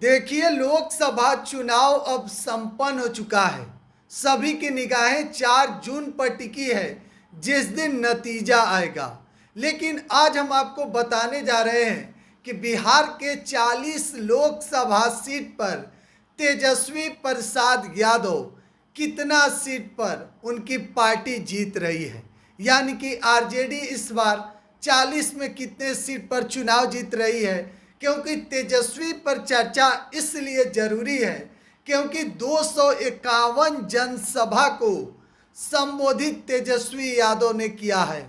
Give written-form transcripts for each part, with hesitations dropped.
देखिए, लोकसभा चुनाव अब संपन्न हो चुका है। सभी की निगाहें 4 जून पर टिकी है, जिस दिन नतीजा आएगा। लेकिन आज हम आपको बताने जा रहे हैं कि बिहार के 40 लोकसभा सीट पर तेजस्वी प्रसाद यादव कितना सीट पर उनकी पार्टी जीत रही है, यानी कि आरजेडी इस बार 40 में कितने सीट पर चुनाव जीत रही है। क्योंकि तेजस्वी पर चर्चा इसलिए जरूरी है क्योंकि 251 जनसभा को संबोधित तेजस्वी यादव ने किया है।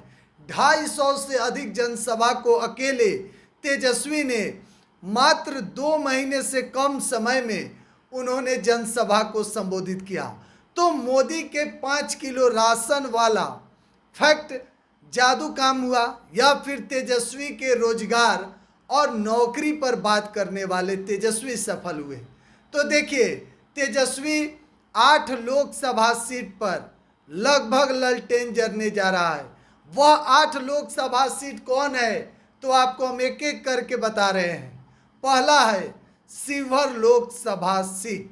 250 से अधिक जनसभा को अकेले तेजस्वी ने मात्र 2 महीने से कम समय में उन्होंने जनसभा को संबोधित किया। तो मोदी के 5 किलो राशन वाला फैक्ट जादू काम हुआ या फिर तेजस्वी के रोजगार और नौकरी पर बात करने वाले तेजस्वी सफल हुए। तो देखिए, तेजस्वी 8 लोकसभा सीट पर लगभग ललटेन जरने जा रहा है। वह 8 लोकसभा सीट कौन है, तो आपको हम एक एक करके बता रहे हैं। पहला है शिवहर लोकसभा सीट,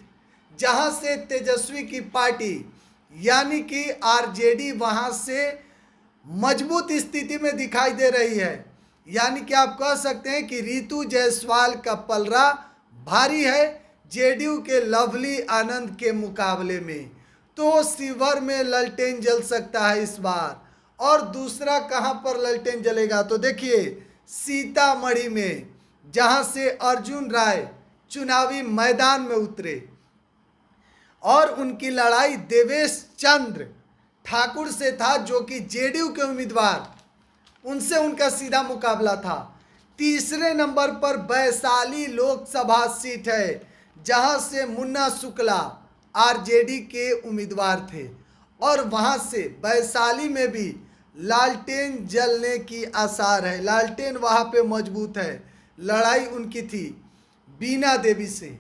जहां से तेजस्वी की पार्टी यानी कि आरजेडी वहां से मजबूत स्थिति में दिखाई दे रही है। यानी कि आप कह सकते हैं कि रितु जायसवाल का पलड़ा भारी है जेडीयू के लवली आनंद के मुकाबले में। तो शिवहर में ललटेन जल सकता है इस बार। और दूसरा कहां पर ललटेन जलेगा, तो देखिए सीतामढ़ी में, जहां से अर्जुन राय चुनावी मैदान में उतरे और उनकी लड़ाई देवेश चंद्र ठाकुर से था, जो कि जेडीयू के उम्मीदवार, उनसे उनका सीधा मुकाबला था। तीसरे नंबर पर वैशाली लोकसभा सीट है, जहां से मुन्ना शुक्ला आरजेडी के उम्मीदवार थे और वहां से वैशाली में भी लालटेन जलने की आसार है। लालटेन वहां पे मजबूत है। लड़ाई उनकी थी बीना देवी से,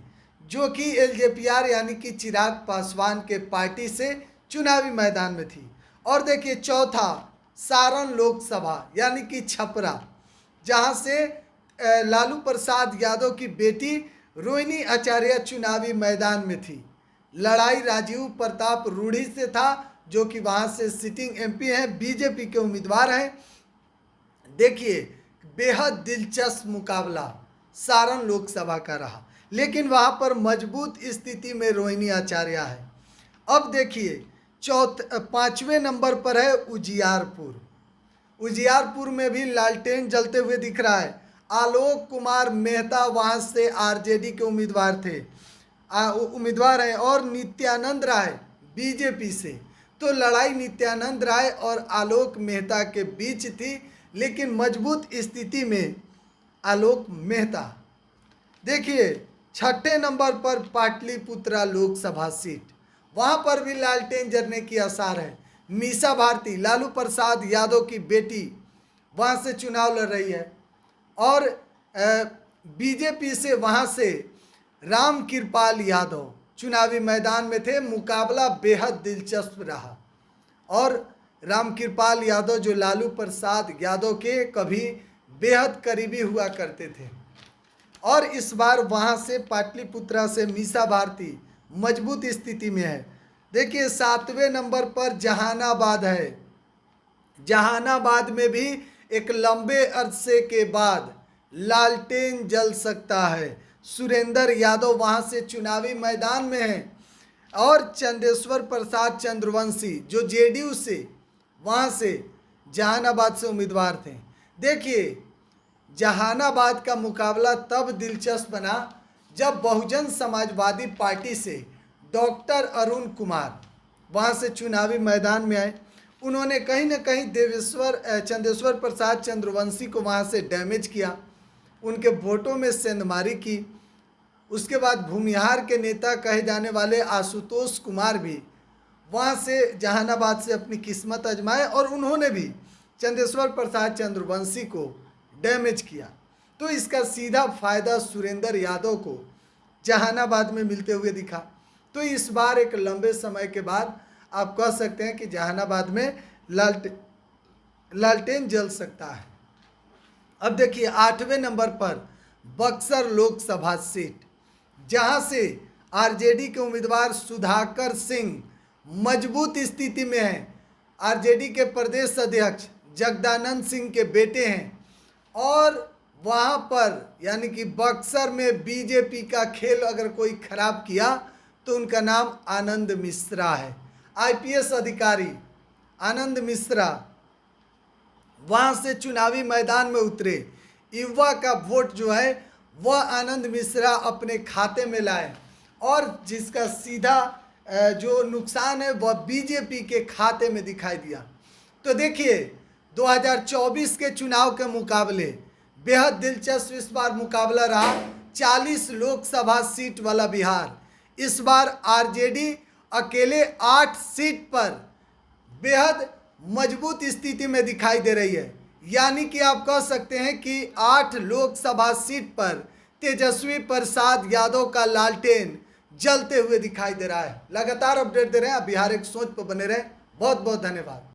जो कि एलजेपीआर यानी कि चिराग पासवान के पार्टी से चुनावी मैदान में थी। और देखिए चौथा सारण लोकसभा यानी कि छपरा, जहां से लालू प्रसाद यादव की बेटी रोहिणी आचार्य चुनावी मैदान में थी। लड़ाई राजीव प्रताप रूढ़ी से था, जो कि वहां से सिटिंग एमपी हैं, बीजेपी के उम्मीदवार हैं। देखिए बेहद दिलचस्प मुकाबला सारण लोकसभा का रहा, लेकिन वहां पर मजबूत स्थिति में रोहिणी आचार्य है। अब देखिए 5वें नंबर पर है उजियारपुर। उजियारपुर में भी लालटेन जलते हुए दिख रहा है। आलोक कुमार मेहता वहां से आरजेडी के उम्मीदवार थे, उम्मीदवार हैं, और नित्यानंद राय बीजेपी से। तो लड़ाई नित्यानंद राय और आलोक मेहता के बीच थी, लेकिन मजबूत स्थिति में आलोक मेहता। देखिए 6ठे नंबर पर पाटलिपुत्रा लोकसभा सीट, वहां पर भी लालटेन जलने की आसार है। मीसा भारती लालू प्रसाद यादव की बेटी वहां से चुनाव लड़ रही है और बीजेपी से वहां से राम कृपाल यादव चुनावी मैदान में थे। मुकाबला बेहद दिलचस्प रहा और राम कृपाल यादव जो लालू प्रसाद यादव के कभी बेहद करीबी हुआ करते थे, और इस बार वहां से पाटलिपुत्रा से मीसा भारती मजबूत स्थिति में है। देखिए 7वें नंबर पर जहानाबाद है। जहानाबाद में भी एक लंबे अरसे के बाद लालटेन जल सकता है। सुरेंद्र यादव वहां से चुनावी मैदान में है और चंदेश्वर प्रसाद चंद्रवंशी जो जेडीयू से वहां से जहानाबाद से उम्मीदवार थे। देखिए जहानाबाद का मुकाबला तब दिलचस्प बना जब बहुजन समाजवादी पार्टी से डॉक्टर अरुण कुमार वहां से चुनावी मैदान में आए। उन्होंने कहीं ना कहीं चंदेश्वर प्रसाद चंद्रवंशी को वहां से डैमेज किया, उनके वोटों में सेंधमारी की। उसके बाद भूमिहार के नेता कहे जाने वाले आशुतोष कुमार भी वहां से जहानाबाद से अपनी किस्मत आजमाए और उन्होंने भी चंदेश्वर प्रसाद चंद्रवंशी को डैमेज किया। तो इसका सीधा फायदा सुरेंद्र यादव को जहानाबाद में मिलते हुए दिखा। तो इस बार एक लंबे समय के बाद आप कह सकते हैं कि जहानाबाद में लालटेन जल सकता है। अब देखिए 8वें नंबर पर बक्सर लोकसभा सीट, जहां से आरजेडी के उम्मीदवार सुधाकर सिंह मजबूत स्थिति में हैं। आरजेडी के प्रदेश अध्यक्ष जगदानंद सिंह के बेटे हैं और वहां पर यानी कि बक्सर में बीजेपी का खेल अगर कोई खराब किया तो उनका नाम आनंद मिश्रा है। आईपीएस अधिकारी आनंद मिश्रा वहां से चुनावी मैदान में उतरे, युवा का वोट जो है वह आनंद मिश्रा अपने खाते में लाए और जिसका सीधा जो नुकसान है वह बीजेपी के खाते में दिखाई दिया। तो देखिए 2024 के चुनाव के मुकाबले बेहद दिलचस्प इस बार मुकाबला रहा। 40 लोकसभा सीट वाला बिहार, इस बार आरजेडी अकेले 8 सीट पर बेहद मजबूत स्थिति में दिखाई दे रही है। यानी कि आप कह सकते हैं कि 8 लोकसभा सीट पर तेजस्वी प्रसाद यादव का लालटेन जलते हुए दिखाई दे रहा है। लगातार अपडेट दे रहे हैं, आप बिहार एक सोच पर बने रहें। बहुत बहुत धन्यवाद।